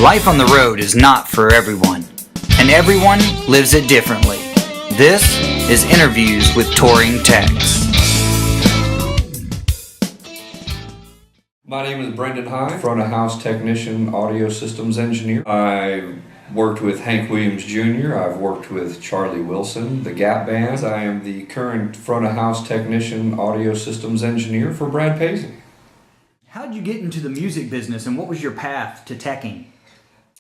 Life on the road is not for everyone, and everyone lives it differently. This is Interviews with Touring Techs. My name is Brendan Hines, FOH Technician, Audio Systems Engineer. I worked with Hank Williams Jr., I've worked with Charlie Wilson, the Gap Band. I am the current FOH Technician, Audio Systems Engineer for Brad Paisley. How did you get into the music business, and what was your path to teching?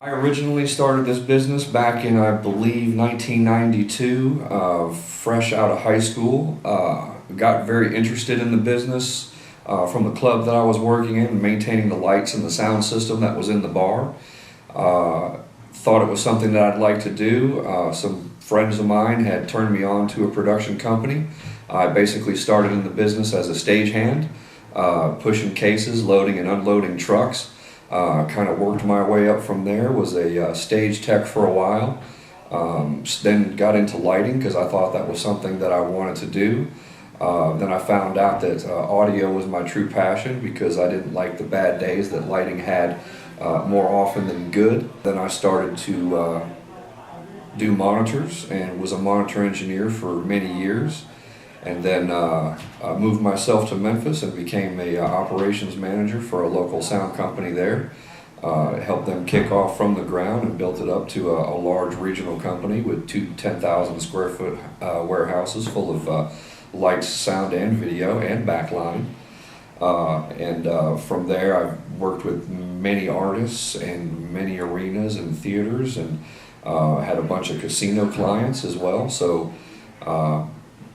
I originally started this business back in, I believe, 1992, fresh out of high school. Got very interested in the business from the club that I was working in, maintaining the lights and the sound system that was in the bar. Thought it was something that I'd like to do. Some friends of mine had turned me on to a production company. I basically started in the business as a stagehand, pushing cases, loading and unloading trucks. Kind of worked my way up from there, was a stage tech for a while, then got into lighting because I thought that was something that I wanted to do. Then I found out that audio was my true passion because I didn't like the bad days that lighting had more often than good. Then I started to do monitors and was a monitor engineer for many years. And then moved myself to Memphis and became a operations manager for a local sound company there. Helped them kick off from the ground and built it up to a large regional company with two 10,000 square foot warehouses full of lights, sound, and video, and backline. From there I've worked with many artists and many arenas and theaters, and had a bunch of casino clients as well. So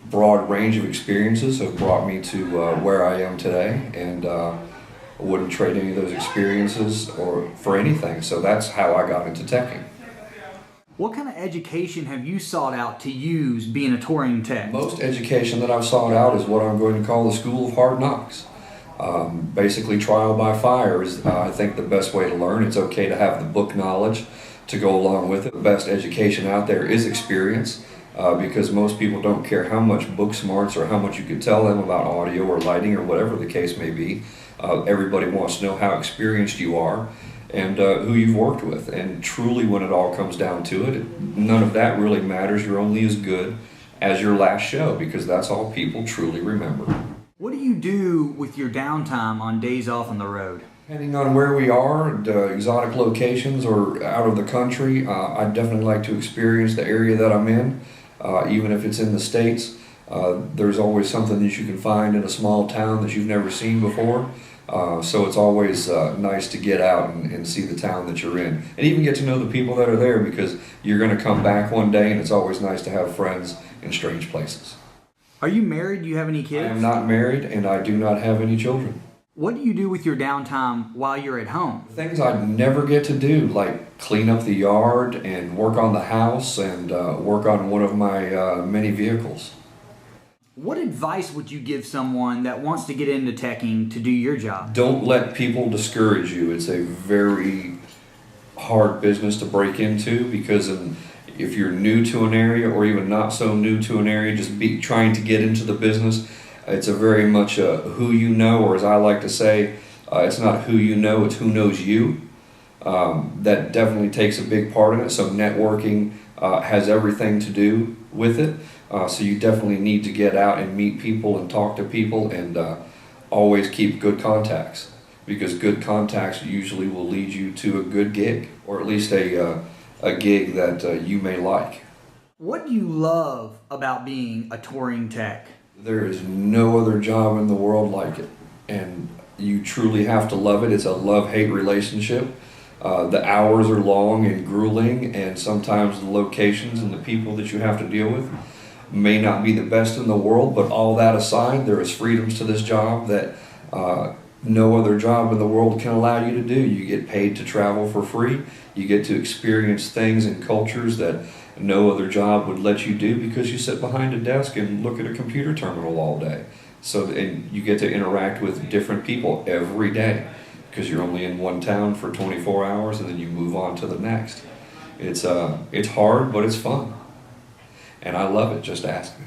broad range of experiences have brought me to where I am today, and I wouldn't trade any of those experiences or for anything. So that's how I got into teching. What kind of education have you sought out to use being a touring tech? Most education that I've sought out is what I'm going to call the School of Hard Knocks. Basically trial by fire is I think the best way to learn. It's okay to have the book knowledge to go along with it. The best education out there is experience. Because most people don't care how much book smarts or how much you could tell them about audio or lighting or whatever the case may be. Everybody wants to know how experienced you are and who you've worked with. And truly, when it all comes down to it, none of that really matters. You're only as good as your last show, because that's all people truly remember. What do you do with your downtime on days off on the road? Depending on where we are, the exotic locations or out of the country, I'd definitely like to experience the area that I'm in. Even if it's in the States, there's always something that you can find in a small town that you've never seen before. So it's always nice to get out and see the town that you're in. And even get to know the people that are there, because you're going to come back one day, and it's always nice to have friends in strange places. Are you married? Do you have any kids? I am not married, and I do not have any children. What do you do with your downtime while you're at home? Things I never get to do, like clean up the yard and work on the house and work on one of my many vehicles. What advice would you give someone that wants to get into teching to do your job? Don't let people discourage you. It's a very hard business to break into, because if you're new to an area or even not so new to an area, just trying to get into the business, it's a very much who you know, or as I like to say, it's not who you know, it's who knows you. That definitely takes a big part in it. So networking has everything to do with it. So you definitely need to get out and meet people and talk to people, and always keep good contacts, because good contacts usually will lead you to a good gig, or at least a gig that you may like. What do you love about being a touring tech? There is no other job in the world like it, and you truly have to love it. It's a love-hate relationship. The hours are long and grueling, and sometimes the locations and the people that you have to deal with may not be the best in the world, but all that aside, there is freedoms to this job that no other job in the world can allow you to do. You get paid to travel for free. You get to experience things and cultures that no other job would let you do, because you sit behind a desk and look at a computer terminal all day. And you get to interact with different people every day, because you're only in one town for 24 hours and then you move on to the next. It's hard, but it's fun. And I love it, just ask me.